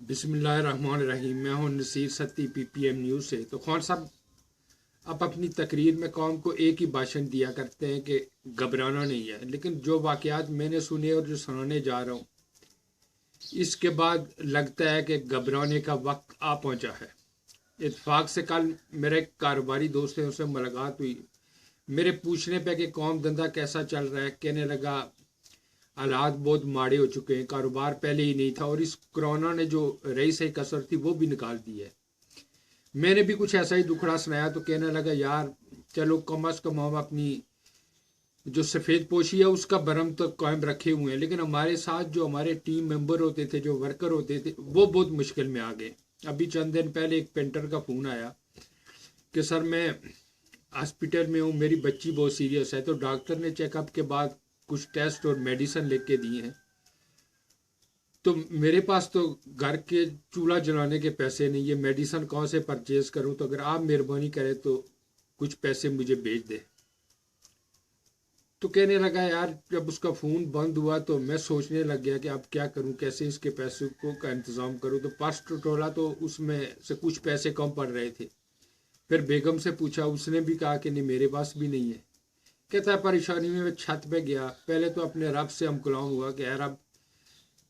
बिस्मिल्लाहिर्रहमानिर्रहीम। मैं हूं नसीर सत्ती PPM न्यूज़ से। तो खान साहब, आप अपनी तकरीर में कौम को एक ही भाषण दिया करते हैं कि घबराना नहीं है, लेकिन जो वाक़यात मैंने सुने और जो सुनाने जा रहा हूँ, इसके बाद लगता है कि घबराने का वक्त आ पहुंचा है। इत्तेफाक से कल मेरे कारोबारी दोस्त हैं, उससे मुलाकात हुई। मेरे पूछने पे कि कौम धंधा कैसा चल रहा है, कहने लगा हालात बहुत माड़े हो चुके हैं, कारोबार पहले ही नहीं था और इस कोरोना ने जो रही सही कसर थी वो भी निकाल दी है। मैंने भी कुछ ऐसा ही दुखड़ा सुनाया तो कहने लगा यार चलो कम अज कम हम अपनी जो सफ़ेद पोशी है उसका भरम तो कायम रखे हुए हैं, लेकिन हमारे साथ जो हमारे टीम मेंबर होते थे, जो वर्कर होते थे, वो बहुत मुश्किल में आ गए। अभी चंद दिन पहले एक पेंटर का फ़ोन आया कि सर मैं हॉस्पिटल में हूँ, मेरी बच्ची बहुत सीरियस है। तो डॉक्टर ने चेकअप के बाद कुछ टेस्ट और मेडिसिन लिख के दिए हैं। तो मेरे पास तो घर के चूल्हा जलाने के पैसे नहीं है, मेडिसिन कहाँ से परचेज करूं? तो अगर आप मेहरबानी करें तो कुछ पैसे मुझे भेज दे। तो कहने लगा यार, जब उसका फ़ोन बंद हुआ तो मैं सोचने लग गया कि अब क्या करूं, कैसे इसके पैसों को का इंतज़ाम करूं। तो पर्स टटोला तो उसमें से कुछ पैसे कम पड़ रहे थे। फिर बेगम से पूछा, उसने भी कहा कि नहीं मेरे पास भी नहीं है। कहता है परेशानी में मैं छत पे गया, पहले तो अपने रब से हमकुलाम हुआ कि यार अब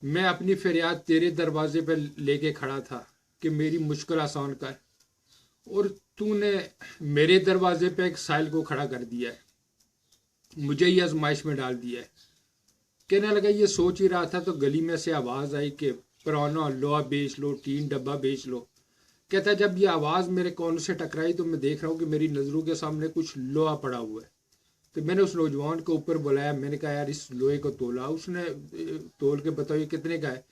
मैं अपनी फरियाद तेरे दरवाजे पे लेके खड़ा था कि मेरी मुश्किल आसान कर, और तूने मेरे दरवाजे पे एक साइल को खड़ा कर दिया है, मुझे ही आजमाइश में डाल दिया है। कहने लगा ये सोच ही रहा था तो गली में से आवाज़ आई कि पुराना लोहा बेच लो, टीन डब्बा बेच लो। कहता है जब ये आवाज़ मेरे कौन से टकराई तो मैं देख रहा हूँ कि मेरी नज़रों के सामने कुछ लोहा पड़ा हुआ है। तो मैंने उस नौजवान को ऊपर बुलाया, मैंने कहा यार इस लोहे को तोला। उसने तोल के बताओ ये कितने का है?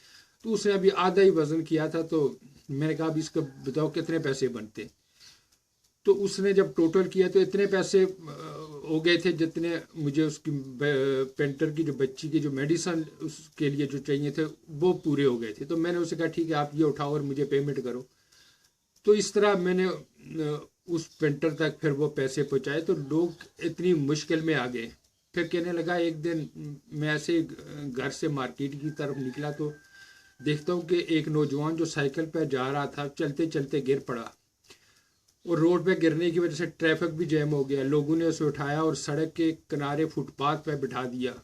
तो उसने अभी आधा ही वजन किया था। तो मैंने कहा अभी इसका बताओ कितने पैसे बनते? तो उसने जब टोटल किया तो इतने पैसे हो गए थे जितने मुझे उसकी पेंटर की जो बच्ची की जो मेडिसिन उसके लिए जो चाहिए थे वो पूरे हो गए थे। तो मैंने उसे कहा ठीक है आप ये उठाओ और मुझे पेमेंट करो। तो इस तरह मैंने उस पेंटर तक फिर वो पैसे पहुंचाए। तो लोग इतनी मुश्किल में आ गए। फिर कहने लगा एक दिन मैं ऐसे घर से मार्केट की तरफ निकला तो देखता हूँ कि एक नौजवान जो साइकिल पर जा रहा था चलते चलते गिर पड़ा, और रोड पे गिरने की वजह से ट्रैफिक भी जैम हो गया। लोगों ने उसे उठाया और सड़क के किनारे फुटपाथ पर बिठा दिया।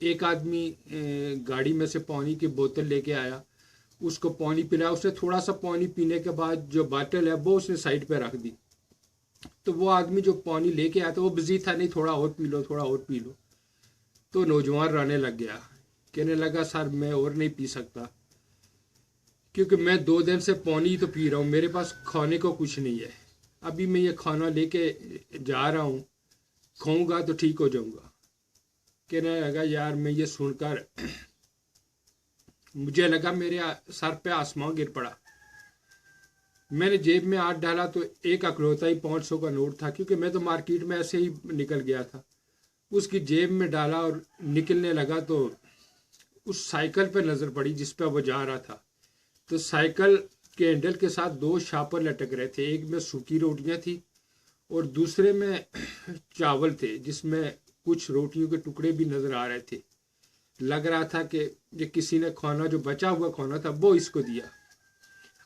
एक आदमी गाड़ी में से पानी की बोतल लेके आया, उसको पानी पिलाया। उसने थोड़ा सा पानी पीने के बाद जो बाटल है वो उसने साइड पे रख दी। तो वो आदमी जो पानी लेके आया था वो बिजी था, नहीं थोड़ा और पी लो, थोड़ा और पी लो। तो नौजवान रोने लग गया, कहने लगा सर मैं और नहीं पी सकता, क्योंकि मैं 2 दिन से पानी ही तो पी रहा हूँ, मेरे पास खाने को कुछ नहीं है। अभी मैं ये खाना लेके जा रहा हूँ, खाऊंगा तो ठीक हो जाऊंगा। कहने लगा यार मैं ये सुनकर मुझे लगा मेरे सर पे आसमान गिर पड़ा। मैंने जेब में हाथ डाला तो एक अकलौता ही 500 का नोट था, क्योंकि मैं तो मार्केट में ऐसे ही निकल गया था। उसकी जेब में डाला और निकलने लगा तो उस साइकिल पे नज़र पड़ी जिस पे वो जा रहा था। तो साइकिल के हैंडल के साथ 2 शापर लटक रहे थे, एक में सूखी रोटियां थी और दूसरे में चावल थे जिसमें कुछ रोटियों के टुकड़े भी नज़र आ रहे थे। लग रहा था कि ये किसी ने खाना जो बचा हुआ खाना था वो इसको दिया।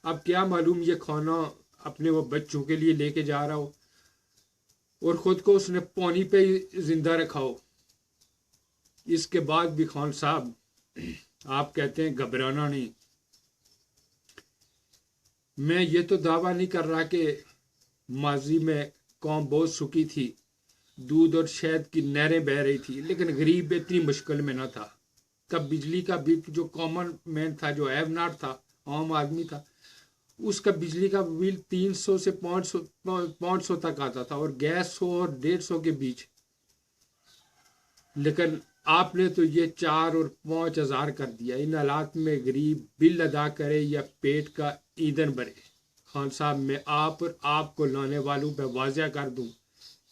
अब क्या मालूम ये खाना अपने वो बच्चों के लिए लेके जा रहा हो और खुद को उसने पानी पे ही जिंदा रखा हो। इसके बाद भी खान साहब आप कहते हैं घबराना नहीं। मैं ये तो दावा नहीं कर रहा कि माजी में कौम बहुत सुखी थी, दूध और शहद की नहरें बह रही थी, लेकिन गरीब इतनी मुश्किल में ना था। तब बिजली का बिल जो कॉमन मैन था, जो हैव था, आम आदमी था, उसका बिजली का बिल 300 से 500 तक आता था और गैस 100 और 150 के बीच। लेकिन आपने तो ये 4 और 5 हजार कर दिया। इन हालात में गरीब बिल अदा करे या पेट का ईंधन भरे। खान साहब मैं आप और आपको लाने वालों पर वाजिया कर दूं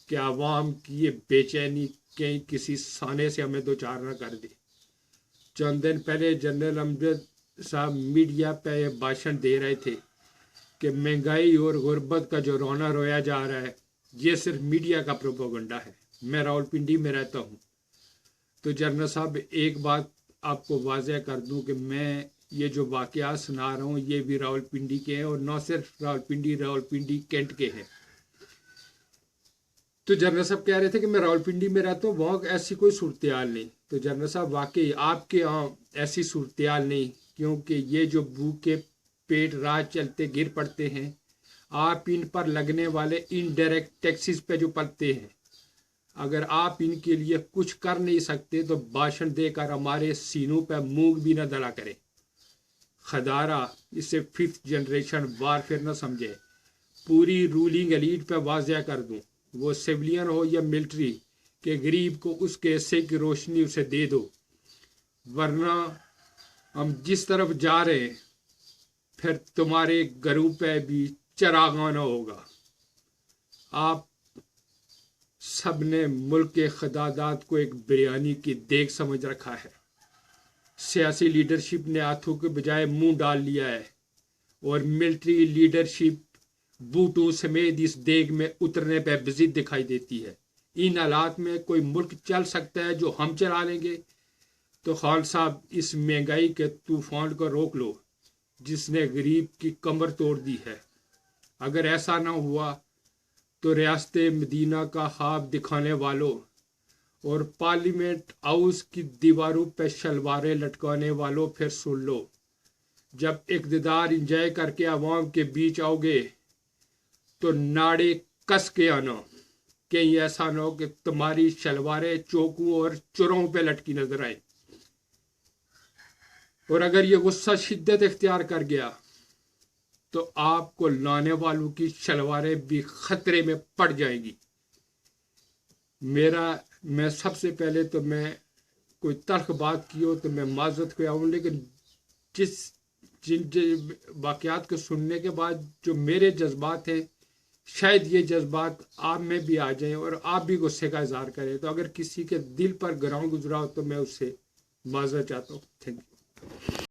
कि आवाम की ये बेचैनी कहीं किसी साने से हमें दो चार न कर दे। चंद दिन पहले जनरल अमजद साहब मीडिया पे भाषण दे रहे थे कि महंगाई और गुर्बत का जो रोना रोया जा रहा है ये सिर्फ मीडिया का प्रोपोगंडा है। मैं रावलपिंडी में रहता हूँ। तो जनरल साहब एक बात आपको वाज़ेह कर दूं कि मैं یہ جو واقعات سنا رہا ہوں یہ بھی راولپنڈی کے ہیں، اور نہ صرف راولپنڈی کینٹ کے ہیں۔ تو جنرل صاحب کہہ رہے تھے کہ میں راولپنڈی میں رہتا ہوں، وہاں ایسی کوئی صورتحال نہیں۔ تو جنرل صاحب واقعی آپ کے یہاں ایسی صورتحال نہیں، کیونکہ یہ جو بھوکے پیٹ راہ چلتے گر پڑتے ہیں، آپ ان پر لگنے والے انڈائریکٹ ٹیکسز پہ جو پڑتے ہیں، اگر آپ ان کے لیے کچھ کر نہیں سکتے تو بھاشن دے کر ہمارے سینوں پہ مونگ بھی نہ دلا کریں۔ خدارہ اسے 5th جنریشن وارفیئر نہ سمجھے۔ پوری رولنگ ایلیٹ پہ واضح کر دوں، وہ سویلین ہو یا ملٹری، کہ غریب کو اس کے حصے کی روشنی اسے دے دو، ورنہ ہم جس طرف جا رہے ہیں پھر تمہارے گھروں پہ بھی چراغانہ ہوگا۔ آپ سب نے ملک کے خدادات کو ایک بریانی کی دیگ سمجھ رکھا ہے۔ سیاسی لیڈرشپ نے ہاتھوں کے بجائے منہ ڈال لیا ہے، اور ملٹری لیڈرشپ بوٹوں سمیت اس دیگ میں اترنے پہ بزد دکھائی دیتی ہے۔ ان حالات میں کوئی ملک چل سکتا ہے جو ہم چلا لیں گے؟ تو خان صاحب اس مہنگائی کے طوفان کو روک لو جس نے غریب کی کمر توڑ دی ہے۔ اگر ایسا نہ ہوا تو ریاست مدینہ کا خواب دکھانے والوں اور پارلیمنٹ ہاؤس کی دیواروں پہ شلواریں لٹکانے والوں پھر سن لو، جب اقتدار انجوائے کر کے عوام کے بیچ آؤ گے تو ناڑے کس کے آنا، کہیں ایسا نہ ہو کہ تمہاری شلواریں چوکوں اور چوروں پہ لٹکی نظر آئے۔ اور اگر یہ غصہ شدت اختیار کر گیا تو آپ کو لانے والوں کی شلواریں بھی خطرے میں پڑ جائیں گی۔ میں سب سے پہلے تو میں کوئی تلخ بات کی ہو تو میں معذرت خواہ ہوں، لیکن جن واقعات کو سننے کے بعد جو میرے جذبات ہیں، شاید یہ جذبات آپ میں بھی آ جائیں اور آپ بھی غصے کا اظہار کریں۔ تو اگر کسی کے دل پر گراں گزرا ہو تو میں اس سے معذرت چاہتا ہوں۔ Thank you.